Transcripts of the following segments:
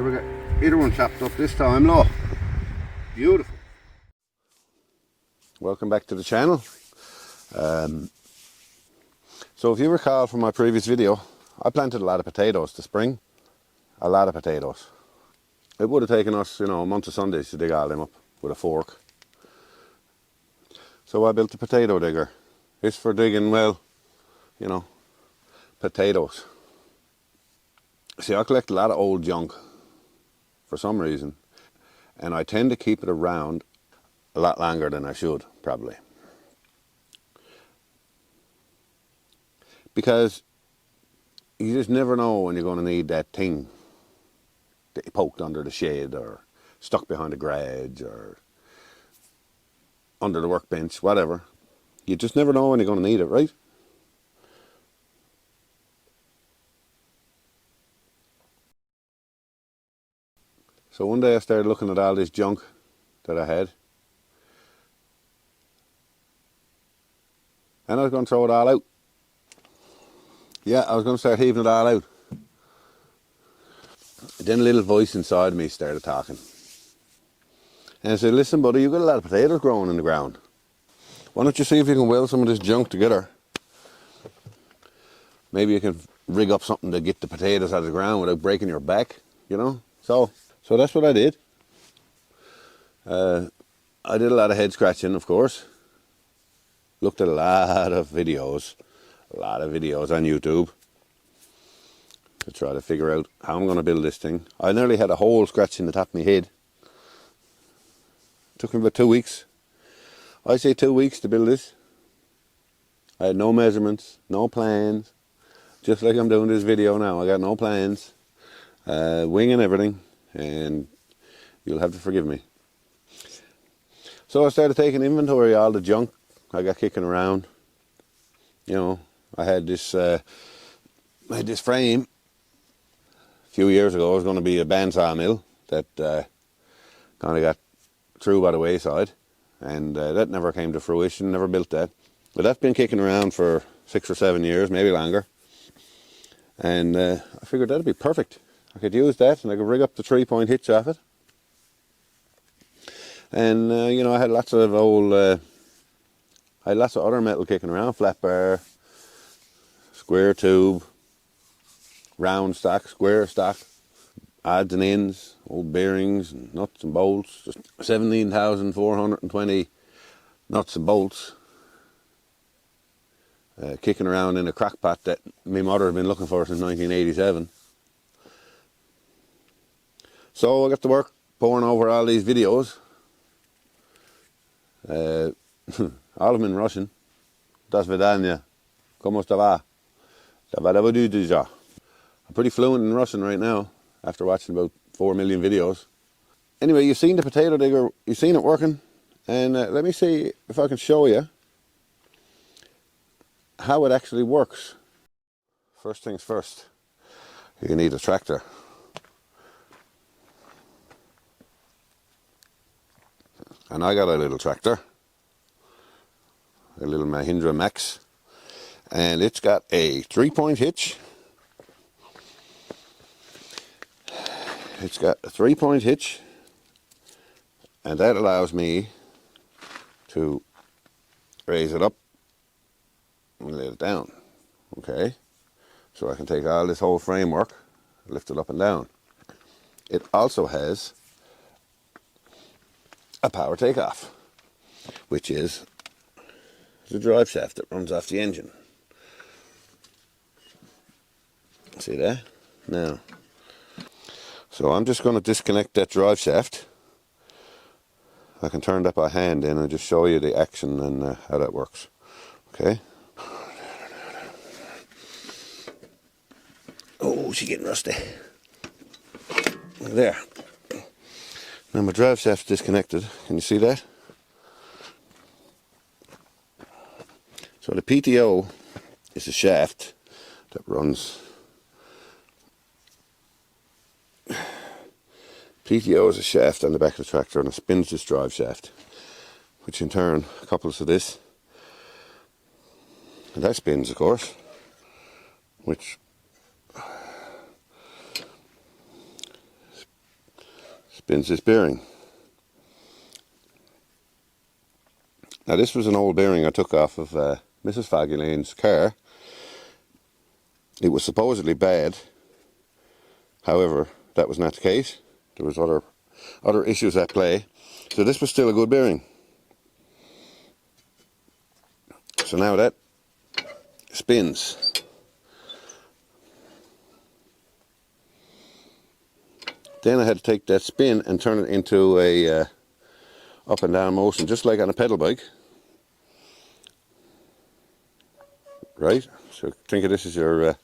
we got either one chopped up this time, look. Beautiful. Welcome back to the channel. So if you recall from my previous video, I planted a lot of potatoes this spring. A lot of potatoes. It would have taken us, a month of Sundays to dig all them up with a fork. So I built a potato digger. It's for digging, well, potatoes. See, I collect a lot of old junk for some reason, and I tend to keep it around a lot longer than I should, probably. Because you just never know when you're going to need that thing that you poked under the shed or stuck behind the garage or under the workbench, whatever. You just never know when you're going to need it, right? So one day I started looking at all this junk that I had, and I was going to throw it all out. Yeah, I was going to start heaving it all out. Then a little voice inside me started talking. And I said, listen buddy, you've got a lot of potatoes growing in the ground. Why don't you see if you can weld some of this junk together? Maybe you can rig up something to get the potatoes out of the ground without breaking your back, So that's what I did. I did a lot of head scratching, of course. Looked at a lot of videos on YouTube to try to figure out how I'm going to build this thing. I nearly had a hole scratched in the top of my head. It took me about 2 weeks. I say 2 weeks to build this. I had no measurements, no plans. Just like I'm doing this video now, I got no plans. Winging everything, and you'll have to forgive me. So I started taking inventory of all the junk I got kicking around. I had this frame a few years ago. It was going to be a bandsaw mill that kind of got threw by the wayside, and that never came to fruition. Never built that, but that's been kicking around for 6 or 7 years, maybe longer. And I figured that'd be perfect. I could use that, and I could rig up the 3-point hitch off it. And I had lots of other metal kicking around: flat bar, square tube, round stock, square stock, odds and ends, old bearings and nuts and bolts. Just 17,420 nuts and bolts kicking around in a crock pot that my mother had been looking for since 1987. So I got to work pouring over all these videos. All of them in Russian. Das vidanya. Como stava? I'm pretty fluent in Russian right now, after watching about 4 million videos. Anyway, you've seen the potato digger, you've seen it working, and let me see if I can show you how it actually works. First things first, you need a tractor. And I got a little tractor, a little Mahindra Max, and it's got a 3-point hitch. It's got a 3-point hitch, and that allows me to raise it up and lay it down. Okay, so I can take all this whole framework, lift it up and down. It also has a power takeoff, which is the drive shaft that runs off the engine. See that? Now, so I'm just going to disconnect that drive shaft. I can turn that by hand in and just show you the action and how that works. Okay. Oh, she's getting rusty. There. Now my drive shaft's disconnected. Can you see that? So the PTO is a shaft that runs. PTO is a shaft on the back of the tractor, and it spins this drive shaft, which in turn couples to this. And that spins, of course, which spins this bearing. Now this was an old bearing I took off of Mrs. Foggy Lane's car. It was supposedly bad, however that was not the case. There was other issues at play, so this was still a good bearing. So now that spins. Then I had to take that spin and turn it into a up and down motion, just like on a pedal bike. Right? So think of this as your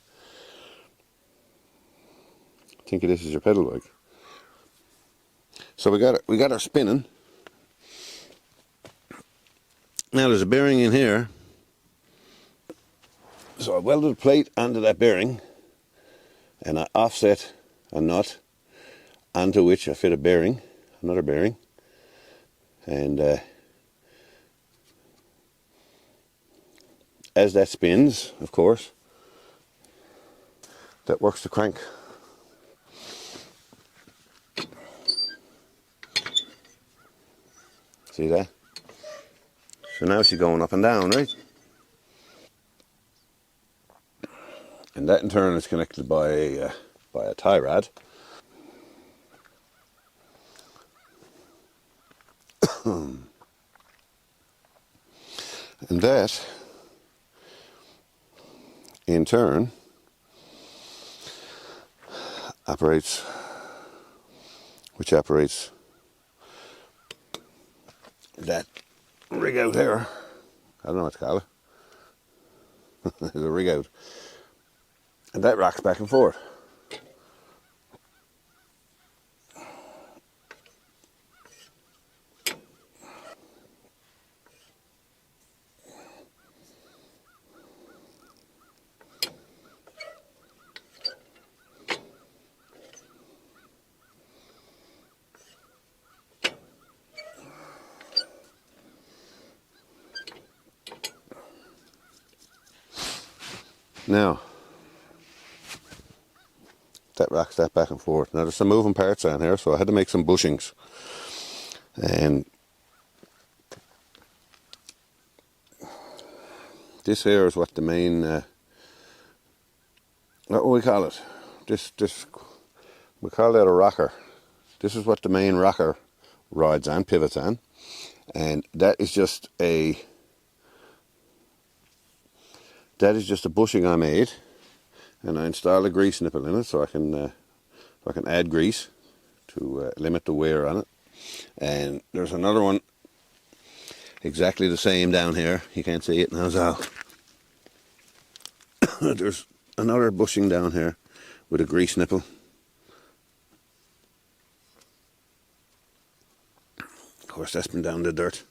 pedal bike. So we got our spinning. Now there's a bearing in here. So I welded a plate onto that bearing and I offset a nut onto which I fit a bearing, another bearing, and as that spins, of course, that works the crank. See that? So now she's going up and down, right? And that in turn is connected by a tie rod. And that, in turn, operates that rig out here. I don't know what to call it. There's a rig out. And that rocks back and forth. Now, that rocks that back and forth. Now there's some moving parts on here, so I had to make some bushings. And this here is what the main, what do we call it? We call that a rocker. This is what the main rocker rides on, pivots on. And that is just a bushing I made, and I installed a grease nipple in it so I can add grease to limit the wear on it. And there's another one exactly the same down here. You can't see it now, so there's another bushing down here with a grease nipple. Of course, that's been down the dirt,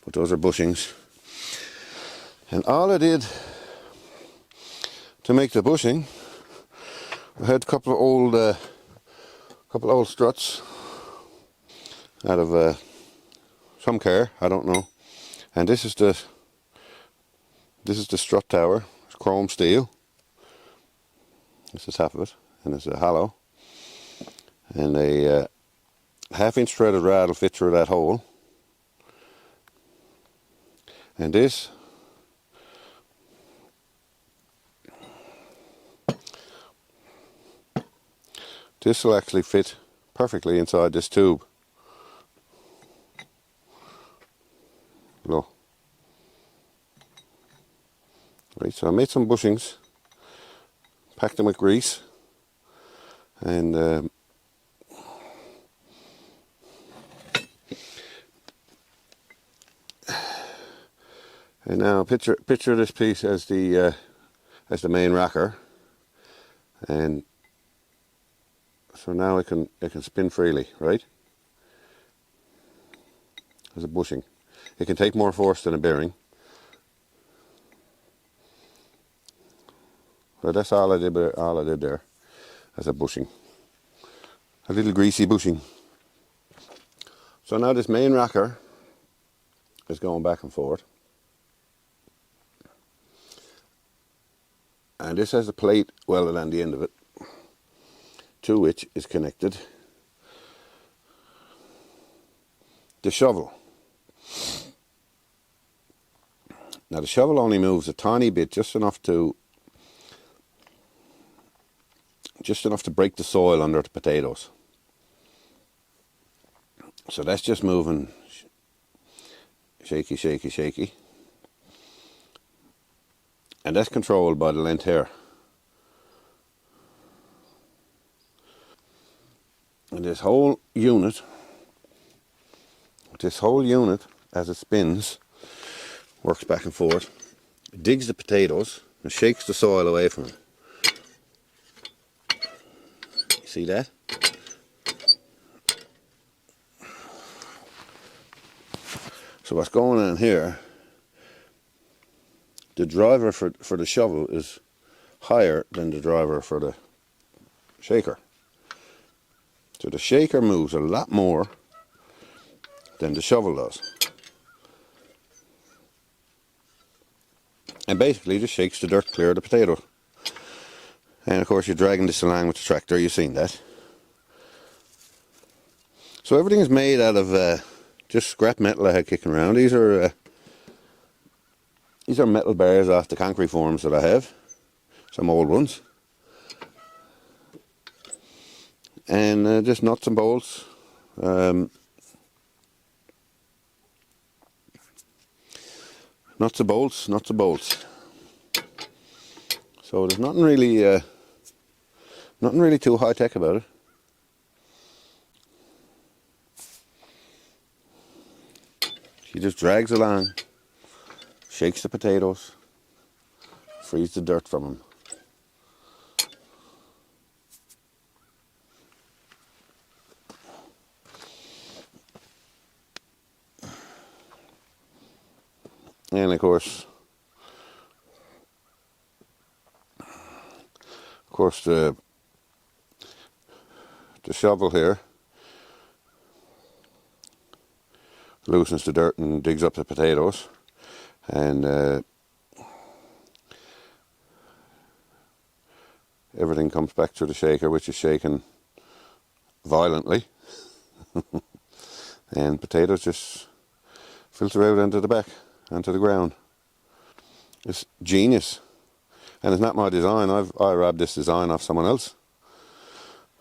but those are bushings. And all I did to make the bushing, I had a couple of old struts out of some car, I don't know. And this is the strut tower. It's chrome steel. This is the top of it, and it's a hollow. And a half-inch threaded rod will fit through that hole. And this will actually fit perfectly inside this tube. Look. Right, so I made some bushings, packed them with grease, and now picture this piece as the main rocker, and so now it can spin freely, right? As a bushing. It can take more force than a bearing. So that's all I did there as a bushing. A little greasy bushing. So now this main rocker is going back and forth. And this has a plate welded on the end of it, to which is connected the shovel. Now the shovel only moves a tiny bit, just enough to break the soil under the potatoes. So that's just moving shaky, shaky, shaky. And that's controlled by the length here. And this whole unit, as it spins, works back and forth, digs the potatoes and shakes the soil away from it. You see that? So what's going on here, the driver for the shovel is higher than the driver for the shaker. So the shaker moves a lot more than the shovel does. And basically just shakes the dirt clear of the potato. And of course you're dragging this along with the tractor, you've seen that. So everything is made out of just scrap metal I had kicking around. These are metal bars off the concrete forms that I have. Some old ones. And just nuts and bolts. Nuts and bolts. So there's nothing really too high tech about it. She just drags along, shakes the potatoes, frees the dirt from them. And of course the shovel here loosens the dirt and digs up the potatoes, and everything comes back to the shaker, which is shaken violently, and potatoes just filter out into the back, onto the ground. It's genius, and it's not my design. I robbed this design off someone else.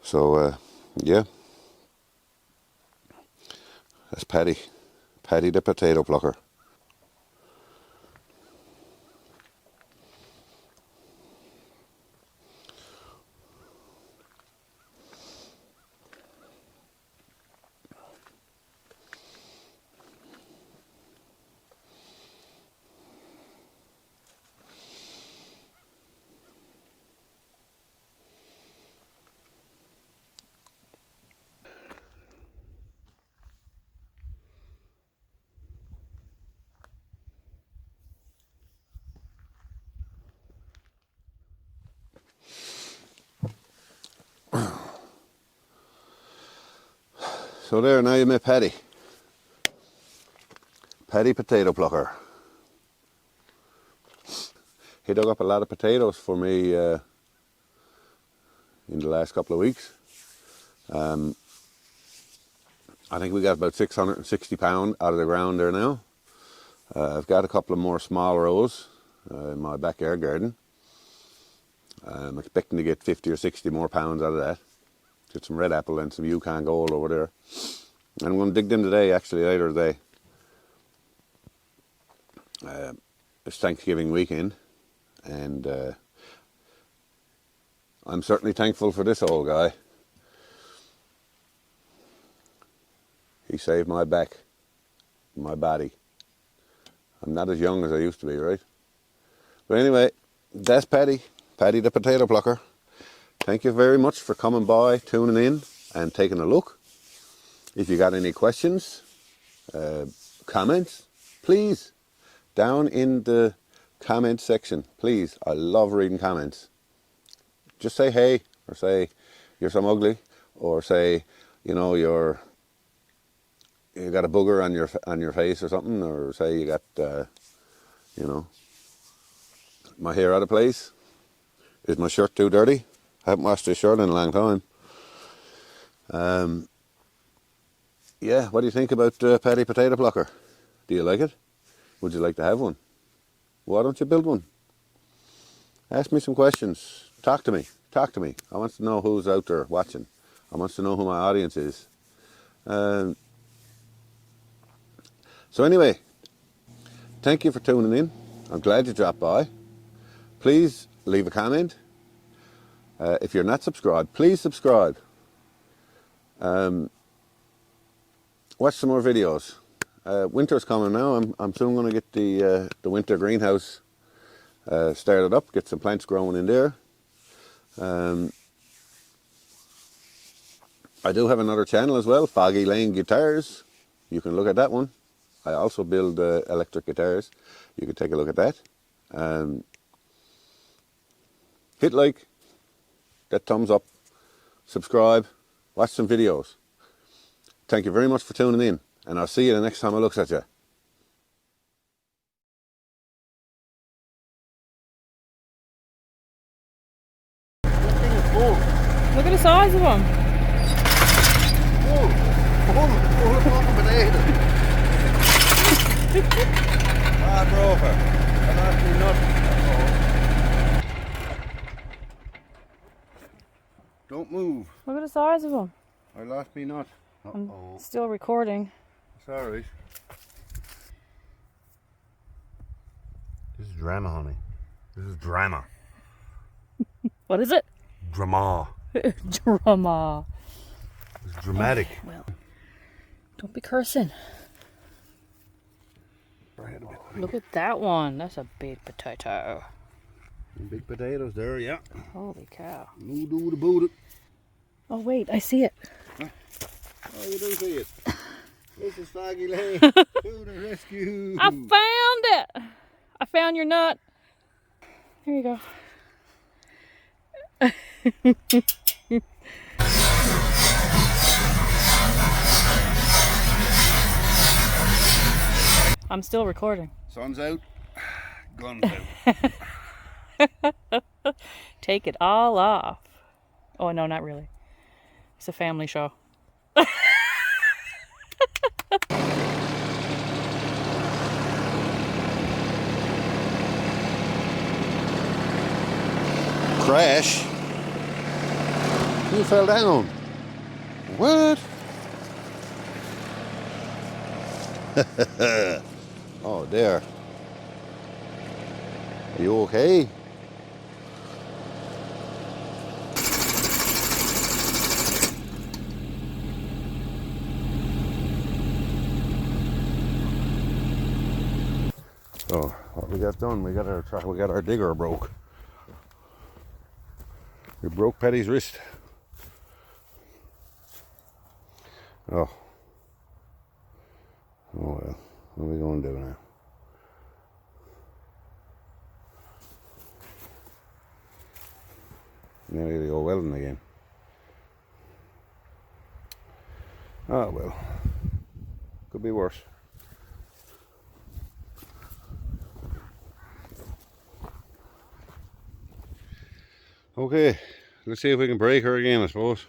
So yeah, that's Paddy the potato plucker. So there, now you met Paddy potato plucker. He dug up a lot of potatoes for me in the last couple of weeks. I think we got about 660 pounds out of the ground there now. I've got a couple of more small rows in my backyard garden. I'm expecting to get 50 or 60 more pounds out of that. Get some red apple and some Yukon Gold over there. And I'm going to dig them today, actually, later today. It's Thanksgiving weekend, and I'm certainly thankful for this old guy. He saved my back, my body. I'm not as young as I used to be, right? But anyway, that's Paddy the potato plucker. Thank you very much for coming by, tuning in, and taking a look. If you got any questions, comments, please, down in the comment section, please. I love reading comments. Just say hey, or say you're some ugly, or say, you know, you got a booger on your face or something, or say you got you know, my hair out of place. Is my shirt too dirty? I haven't washed this shirt in a long time. Yeah, what do you think about Paddy potato plucker? Do you like it? Would you like to have one? Why don't you build one? Ask me some questions. Talk to me. Talk to me. I want to know who's out there watching. I want to know who my audience is. So anyway, thank you for tuning in. I'm glad you dropped by. Please leave a comment. If you're not subscribed, please subscribe. Watch some more videos. Winter's coming now. I'm soon going to get the winter greenhouse started up, get some plants growing in there. I do have another channel as well, Foggy Lane Guitars. You can look at that one. I also build electric guitars. You can take a look at that. Hit like, get thumbs up, subscribe, watch some videos. Thank you very much for tuning in, and I'll see you the next time I look at you. Look at the size of them. Don't move. Look at the size of them. I lost me nut. I'm still recording. It's alright. This is drama, honey. This is drama. What is it? Drama. Drama. It's dramatic. Okay, well, don't be cursing. Look at that one. That's a big potato. Big potatoes there, yeah. Holy cow. No do about it. Oh wait, I see it. Huh? Oh, you do see it. This is Foggy Lane to the rescue. I found it. I found your nut. Here you go. I'm still recording. Sun's out, guns out. Take it all off. Oh no, not really. It's a family show. Crash? You fell down. What? Oh dear. Are you okay? Oh, what we got done? We got our digger broke. We broke Paddy's wrist. Oh. Oh well. What are we going to do now? Now we gotta go welding again. Oh well. Could be worse. Okay, let's see if we can break her again, I suppose.